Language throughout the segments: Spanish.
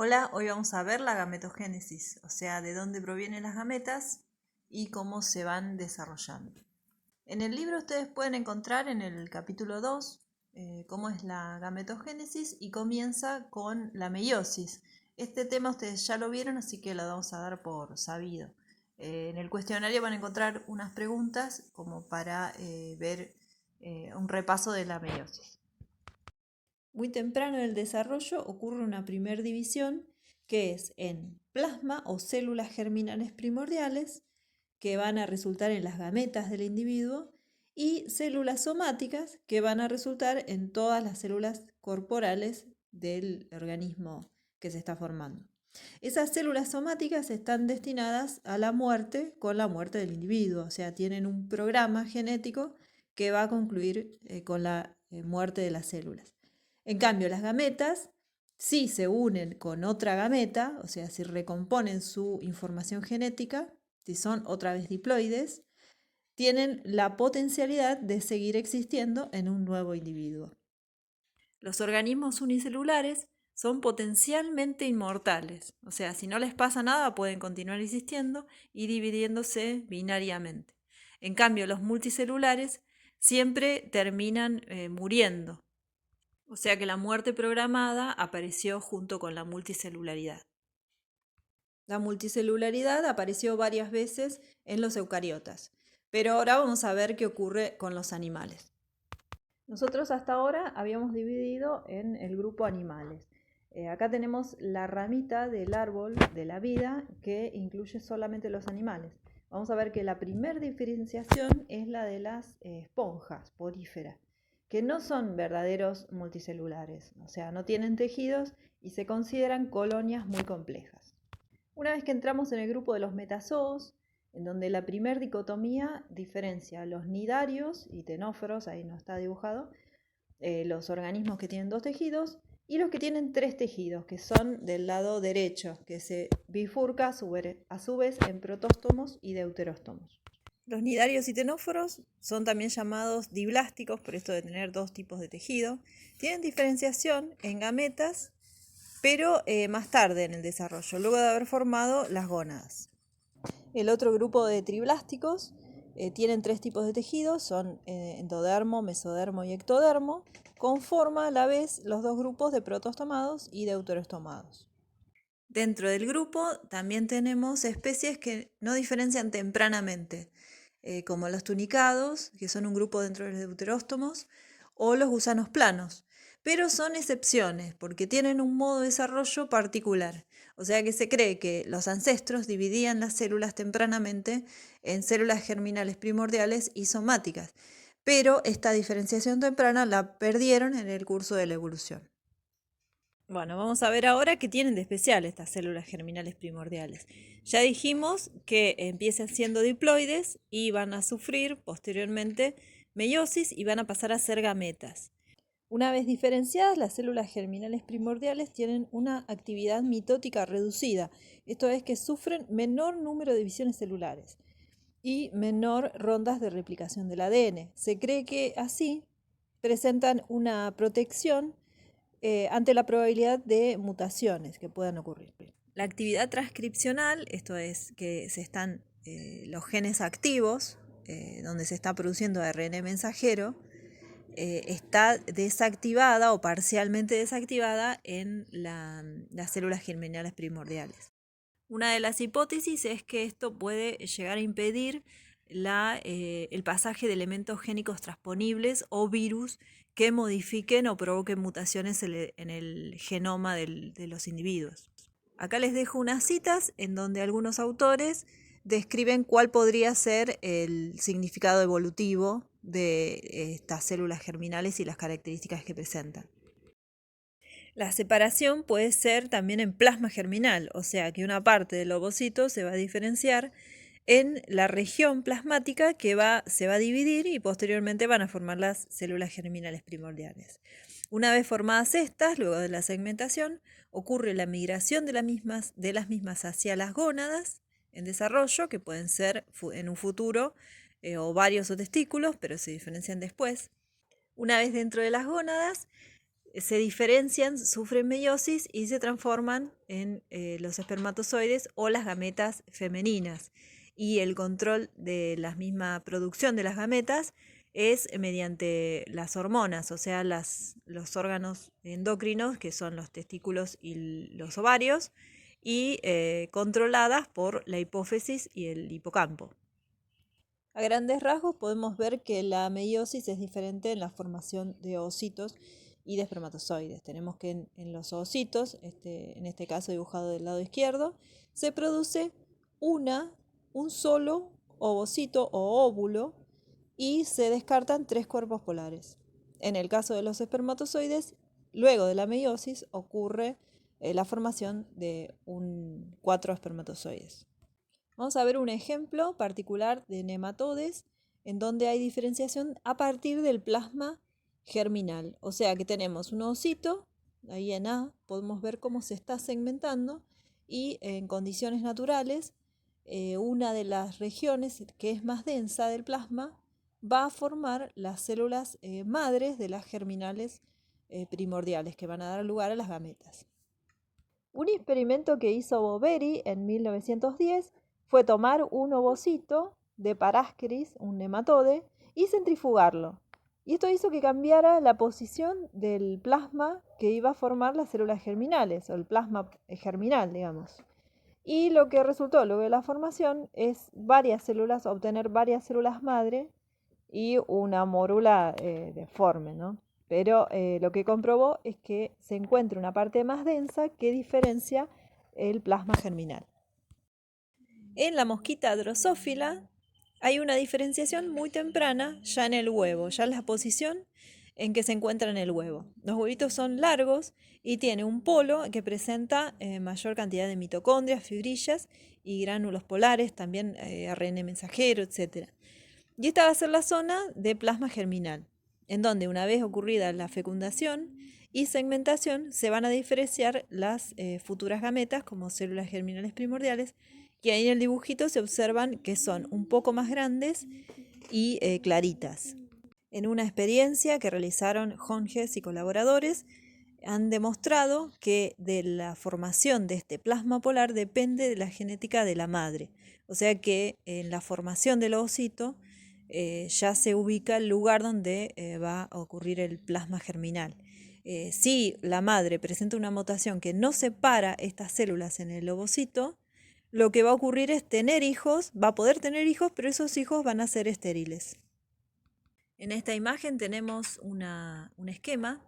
Hola, hoy vamos a ver la gametogénesis, o sea, de dónde provienen las gametas y cómo se van desarrollando. En el libro ustedes pueden encontrar en el capítulo 2 cómo es la gametogénesis y comienza con la meiosis. Este tema ustedes ya lo vieron, así que lo vamos a dar por sabido. En el cuestionario van a encontrar unas preguntas como para ver un repaso de la meiosis. Muy temprano en el desarrollo ocurre una primer división que es en plasma o células germinales primordiales que van a resultar en las gametas del individuo y células somáticas que van a resultar en todas las células corporales del organismo que se está formando. Esas células somáticas están destinadas a la muerte con la muerte del individuo, o sea, tienen un programa genético que va a concluir con la muerte de las células. En cambio, las gametas, si se unen con otra gameta, o sea, si recomponen su información genética, si son otra vez diploides, tienen la potencialidad de seguir existiendo en un nuevo individuo. Los organismos unicelulares son potencialmente inmortales, o sea, si no les pasa nada pueden continuar existiendo y dividiéndose binariamente. En cambio, los multicelulares siempre terminan muriendo, o sea que la muerte programada apareció junto con la multicelularidad. La multicelularidad apareció varias veces en los eucariotas, pero ahora vamos a ver qué ocurre con los animales. Nosotros hasta ahora habíamos dividido en el grupo animales. Acá tenemos la ramita del árbol de la vida que incluye solamente los animales. Vamos a ver que la primera diferenciación es la de las esponjas poríferas, que no son verdaderos multicelulares, o sea, no tienen tejidos y se consideran colonias muy complejas. Una vez que entramos en el grupo de los metazoos, en donde la primer dicotomía diferencia los nidarios y tenóforos, ahí no está dibujado, los organismos que tienen dos tejidos, y los que tienen tres tejidos, que son del lado derecho, que se bifurca a su vez en protóstomos y deuteróstomos. Los nidarios y tenóforos son también llamados diblásticos, por esto de tener dos tipos de tejido. Tienen diferenciación en gametas, pero más tarde en el desarrollo, luego de haber formado las gónadas. El otro grupo de triblásticos tienen tres tipos de tejidos, son endodermo, mesodermo y ectodermo, conforma a la vez los dos grupos de protostomados y deuterostomados. Dentro del grupo también tenemos especies que no diferencian tempranamente, como los tunicados, que son un grupo dentro de los deuteróstomos, o los gusanos planos, pero son excepciones porque tienen un modo de desarrollo particular. O sea que se cree que los ancestros dividían las células tempranamente en células germinales primordiales y somáticas, pero esta diferenciación temprana la perdieron en el curso de la evolución. Bueno, vamos a ver ahora qué tienen de especial estas células germinales primordiales. Ya dijimos que empiezan siendo diploides y van a sufrir posteriormente meiosis y van a pasar a ser gametas. Una vez diferenciadas, las células germinales primordiales tienen una actividad mitótica reducida, esto es que sufren menor número de divisiones celulares y menor rondas de replicación del ADN. Se cree que así presentan una protección ante la probabilidad de mutaciones que puedan ocurrir. La actividad transcripcional, esto es que se están los genes activos, donde se está produciendo ARN mensajero, está desactivada o parcialmente desactivada en las células germinales primordiales. Una de las hipótesis es que esto puede llegar a impedir el pasaje de elementos génicos transponibles o virus que modifiquen o provoquen mutaciones en el genoma de los individuos. Acá les dejo unas citas en donde algunos autores describen cuál podría ser el significado evolutivo de estas células germinales y las características que presentan. La separación puede ser también en plasma germinal, o sea que una parte del ovocito se va a diferenciar en la región plasmática que se va a dividir y posteriormente van a formar las células germinales primordiales. Una vez formadas estas, luego de la segmentación, ocurre la migración de las mismas hacia las gónadas en desarrollo, que pueden ser en un futuro ovarios o testículos, pero se diferencian después. Una vez dentro de las gónadas, se diferencian, sufren meiosis y se transforman en los espermatozoides o las gametas femeninas. Y el control de la misma producción de las gametas es mediante las hormonas, o sea, los órganos endocrinos, que son los testículos y los ovarios, y controladas por la hipófisis y el hipocampo. A grandes rasgos podemos ver que la meiosis es diferente en la formación de ovocitos y de espermatozoides. Tenemos que en los ovocitos, en este caso dibujado del lado izquierdo, se produce un solo ovocito o óvulo y se descartan 3 cuerpos polares. En el caso de los espermatozoides, luego de la meiosis ocurre la formación de 4 espermatozoides. Vamos a ver un ejemplo particular de nematodes en donde hay diferenciación a partir del plasma germinal. O sea que tenemos un ovocito, ahí en A podemos ver cómo se está segmentando y en condiciones naturales una de las regiones que es más densa del plasma va a formar las células madres de las germinales primordiales que van a dar lugar a las gametas. Un experimento que hizo Boveri en 1910 fue tomar un ovocito de Paraskeris, un nematode, y centrifugarlo. Y esto hizo que cambiara la posición del plasma que iba a formar las células germinales, o el plasma germinal, digamos. Y lo que resultó luego de la formación es obtener varias células madre y una mórula deforme, ¿no? Pero lo que comprobó es que se encuentra una parte más densa que diferencia el plasma germinal. En la mosquita drosófila hay una diferenciación muy temprana ya en el huevo, ya en la posición en que se encuentra en el huevo. Los huevitos son largos y tiene un polo que presenta mayor cantidad de mitocondrias, fibrillas y gránulos polares, también ARN mensajero, etc. Y esta va a ser la zona de plasma germinal, en donde una vez ocurrida la fecundación y segmentación se van a diferenciar las futuras gametas como células germinales primordiales, y ahí en el dibujito se observan que son un poco más grandes y claritas. En una experiencia que realizaron Honges y colaboradores, han demostrado que de la formación de este plasma polar depende de la genética de la madre. O sea que en la formación del ovocito ya se ubica el lugar donde va a ocurrir el plasma germinal. Si la madre presenta una mutación que no separa estas células en el ovocito, lo que va a ocurrir es tener hijos, va a poder tener hijos, pero esos hijos van a ser estériles. En esta imagen tenemos un esquema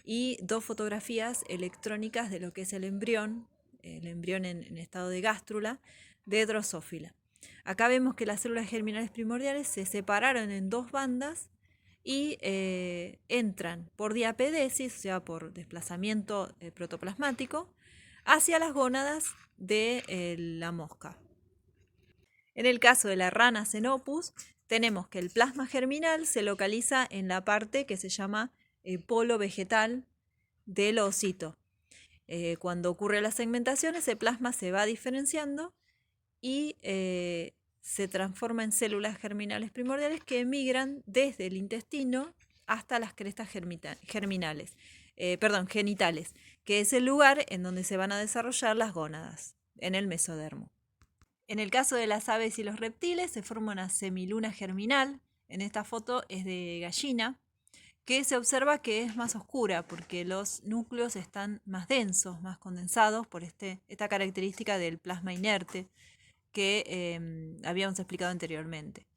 y 2 fotografías electrónicas de lo que es el embrión en estado de gástrula de Drosophila. Acá vemos que las células germinales primordiales se separaron en 2 bandas y entran por diapedesis, o sea, por desplazamiento protoplasmático, hacia las gónadas de la mosca. En el caso de la rana Xenopus, tenemos que el plasma germinal se localiza en la parte que se llama polo vegetal del ovocito. Cuando ocurre la segmentación, ese plasma se va diferenciando y se transforma en células germinales primordiales que emigran desde el intestino hasta las crestas genitales, que es el lugar en donde se van a desarrollar las gónadas, en el mesodermo. En el caso de las aves y los reptiles se forma una semiluna germinal. En esta foto es de gallina, que se observa que es más oscura porque los núcleos están más densos, más condensados por esta característica del plasma inerte que habíamos explicado anteriormente.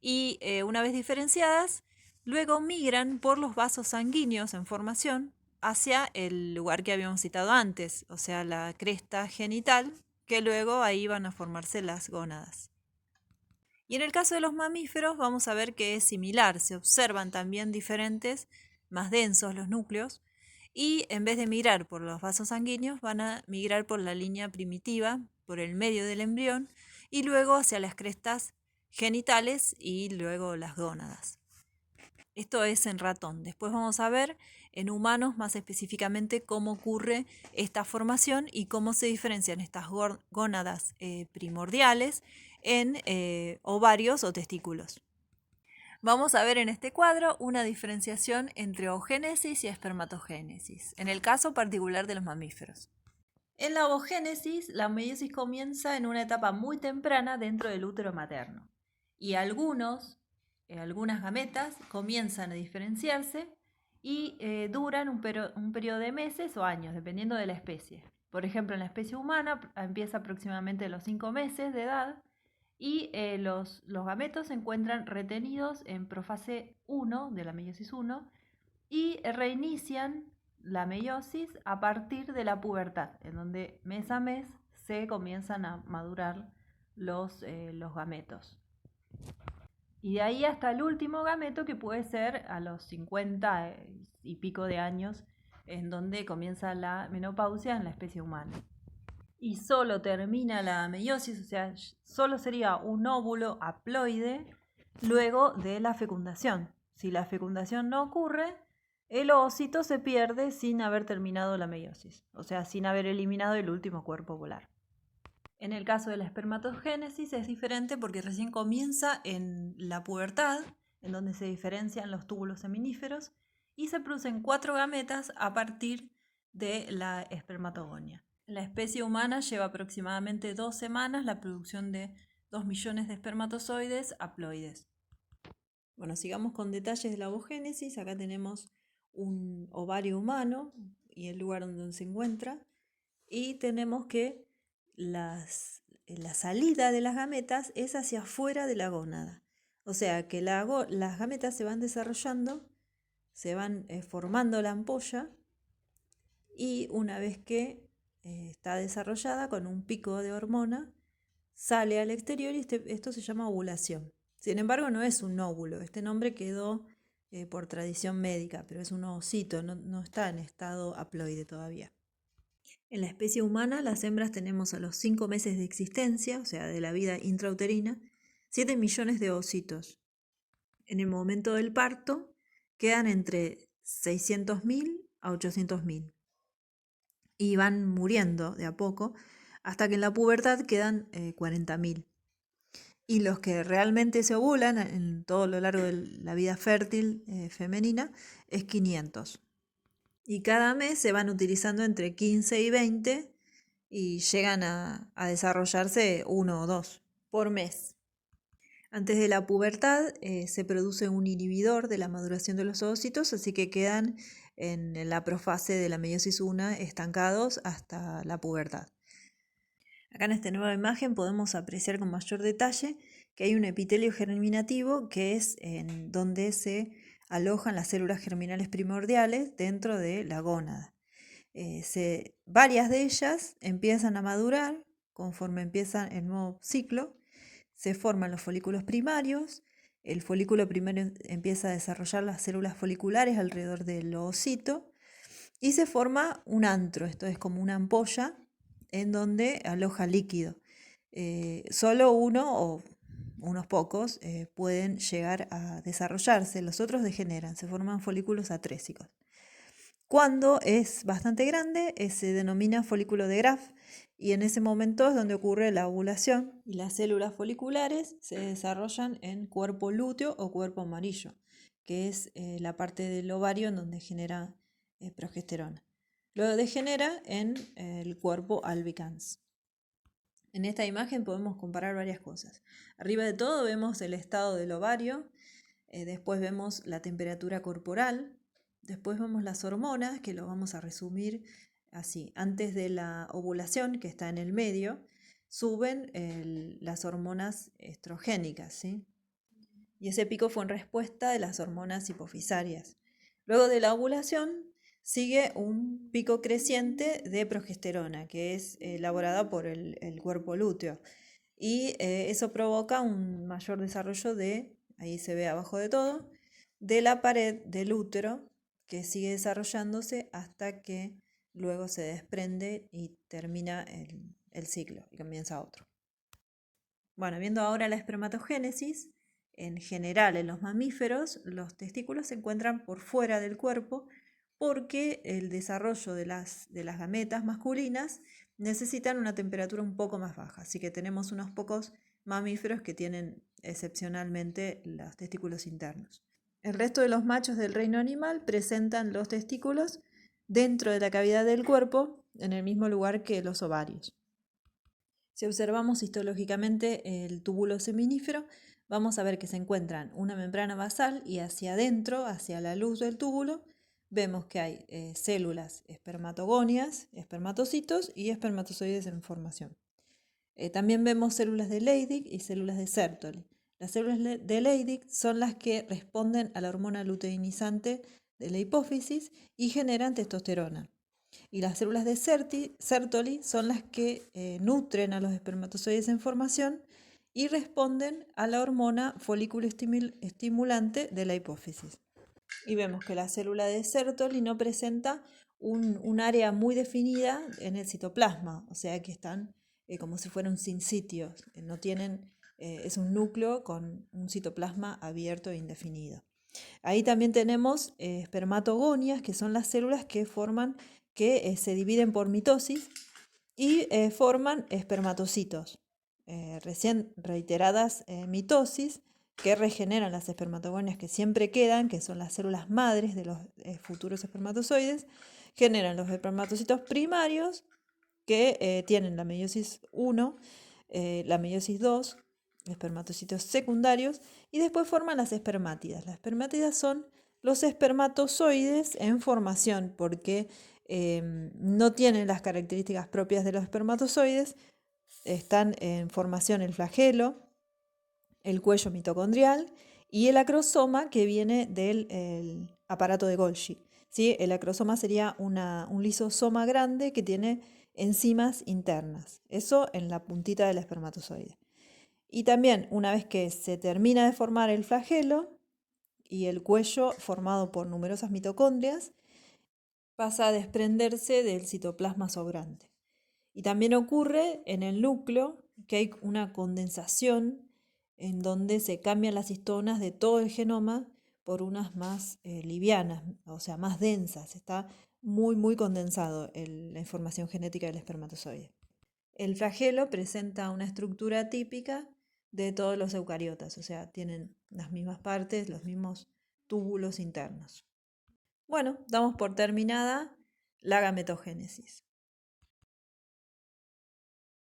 Y una vez diferenciadas, luego migran por los vasos sanguíneos en formación hacia el lugar que habíamos citado antes, o sea, la cresta genital, que luego ahí van a formarse las gónadas. Y en el caso de los mamíferos vamos a ver que es similar, se observan también diferentes, más densos los núcleos, y en vez de migrar por los vasos sanguíneos van a migrar por la línea primitiva, por el medio del embrión, y luego hacia las crestas genitales y luego las gónadas. Esto es en ratón. Después vamos a ver en humanos más específicamente cómo ocurre esta formación y cómo se diferencian estas gónadas primordiales en ovarios o testículos. Vamos a ver en este cuadro una diferenciación entre oogénesis y espermatogénesis, en el caso particular de los mamíferos. En la oogénesis, la meiosis comienza en una etapa muy temprana dentro del útero materno y algunas gametas comienzan a diferenciarse y duran un periodo de meses o años, dependiendo de la especie. Por ejemplo, en la especie humana empieza aproximadamente a los 5 meses de edad y los gametos se encuentran retenidos en profase 1 de la meiosis 1 y reinician la meiosis a partir de la pubertad, en donde mes a mes se comienzan a madurar los gametos. Y de ahí hasta el último gameto, que puede ser a los 50 y pico de años, en donde comienza la menopausia en la especie humana. Y solo termina la meiosis, o sea, solo sería un óvulo haploide luego de la fecundación. Si la fecundación no ocurre, el ovocito se pierde sin haber terminado la meiosis, o sea, sin haber eliminado el último cuerpo ovular. En el caso de la espermatogénesis es diferente porque recién comienza en la pubertad, en donde se diferencian los túbulos seminíferos, y se producen 4 gametas a partir de la espermatogonia. En la especie humana lleva aproximadamente 2 semanas la producción de 2 millones de espermatozoides haploides. Bueno, sigamos con detalles de la ovogénesis. Acá tenemos un ovario humano y el lugar donde se encuentra. Y tenemos que la salida de las gametas es hacia afuera de la gónada. O sea que las gametas se van desarrollando, se van formando la ampolla y una vez que está desarrollada con un pico de hormona, sale al exterior y esto se llama ovulación. Sin embargo, no es un óvulo. Este nombre quedó por tradición médica, pero es un ovocito, no está en estado haploide todavía. En la especie humana, las hembras tenemos a los 5 meses de existencia, o sea, de la vida intrauterina, 7 millones de ovocitos. En el momento del parto, quedan entre 600.000 a 800.000 y van muriendo de a poco hasta que en la pubertad quedan 40.000. Y los que realmente se ovulan en todo lo largo de la vida fértil femenina es 500. Y cada mes se van utilizando entre 15 y 20 y llegan a desarrollarse 1 o 2 por mes. Antes de la pubertad se produce un inhibidor de la maduración de los ovocitos, así que quedan en la profase de la meiosis 1 estancados hasta la pubertad. Acá en esta nueva imagen podemos apreciar con mayor detalle que hay un epitelio germinativo que es en donde se alojan las células germinales primordiales dentro de la gónada. Varias de ellas empiezan a madurar conforme empieza el nuevo ciclo. Se forman los folículos primarios, el folículo primario empieza a desarrollar las células foliculares alrededor del ovocito y se forma un antro, esto es como una ampolla en donde aloja líquido. Solo uno o unos pocos pueden llegar a desarrollarse, los otros degeneran, se forman folículos atrésicos. Cuando es bastante grande, se denomina folículo de Graf y en ese momento es donde ocurre la ovulación y las células foliculares se desarrollan en cuerpo lúteo o cuerpo amarillo, que es la parte del ovario en donde genera progesterona. Luego degenera en el cuerpo albicans. En esta imagen podemos comparar varias cosas. Arriba de todo vemos el estado del ovario, después vemos la temperatura corporal, después vemos las hormonas, que lo vamos a resumir así. Antes de la ovulación, que está en el medio, suben las hormonas estrogénicas, ¿sí? Y ese pico fue en respuesta de las hormonas hipofisarias. Luego de la ovulación sigue un pico creciente de progesterona, que es elaborada por el cuerpo lúteo. Y eso provoca un mayor desarrollo ahí se ve abajo de todo, de la pared del útero, que sigue desarrollándose hasta que luego se desprende y termina el ciclo y comienza otro. Bueno, viendo ahora la espermatogénesis, en general en los mamíferos los testículos se encuentran por fuera del cuerpo porque el desarrollo de las gametas masculinas necesitan una temperatura un poco más baja. Así que tenemos unos pocos mamíferos que tienen excepcionalmente los testículos internos. El resto de los machos del reino animal presentan los testículos dentro de la cavidad del cuerpo, en el mismo lugar que los ovarios. Si observamos histológicamente el túbulo seminífero, vamos a ver que se encuentran una membrana basal y hacia adentro, hacia la luz del túbulo, vemos que hay células espermatogonias, espermatocitos y espermatozoides en formación. También vemos células de Leydig y células de Sertoli. Las células de Leydig son las que responden a la hormona luteinizante de la hipófisis y generan testosterona. Y las células de Sertoli son las que nutren a los espermatozoides en formación y responden a la hormona folículo estimulante de la hipófisis. Y vemos que la célula de Sertoli no presenta un área muy definida en el citoplasma, o sea que están como si fueran sin sitios, no tienen, es un núcleo con un citoplasma abierto e indefinido. Ahí también tenemos espermatogonias, que son las células que se dividen por mitosis y forman espermatocitos. Recién reiteradas mitosis que regeneran las espermatogonias que siempre quedan, que son las células madres de los futuros espermatozoides, generan los espermatocitos primarios que tienen la meiosis 1, la meiosis 2, espermatocitos secundarios, y después forman las espermátidas. Las espermátidas son los espermatozoides en formación porque no tienen las características propias de los espermatozoides. Están en formación el flagelo, el cuello mitocondrial y el acrosoma, que viene del aparato de Golgi. ¿Sí? El acrosoma sería un lisosoma grande que tiene enzimas internas. Eso en la puntita del espermatozoide. Y también, una vez que se termina de formar el flagelo y el cuello formado por numerosas mitocondrias, pasa a desprenderse del citoplasma sobrante. Y también ocurre en el núcleo que hay una condensación en donde se cambian las histonas de todo el genoma por unas más livianas, o sea, más densas. Está muy condensado la información genética del espermatozoide. El flagelo presenta una estructura típica de todos los eucariotas, o sea, tienen las mismas partes, los mismos túbulos internos. Bueno, damos por terminada la gametogénesis.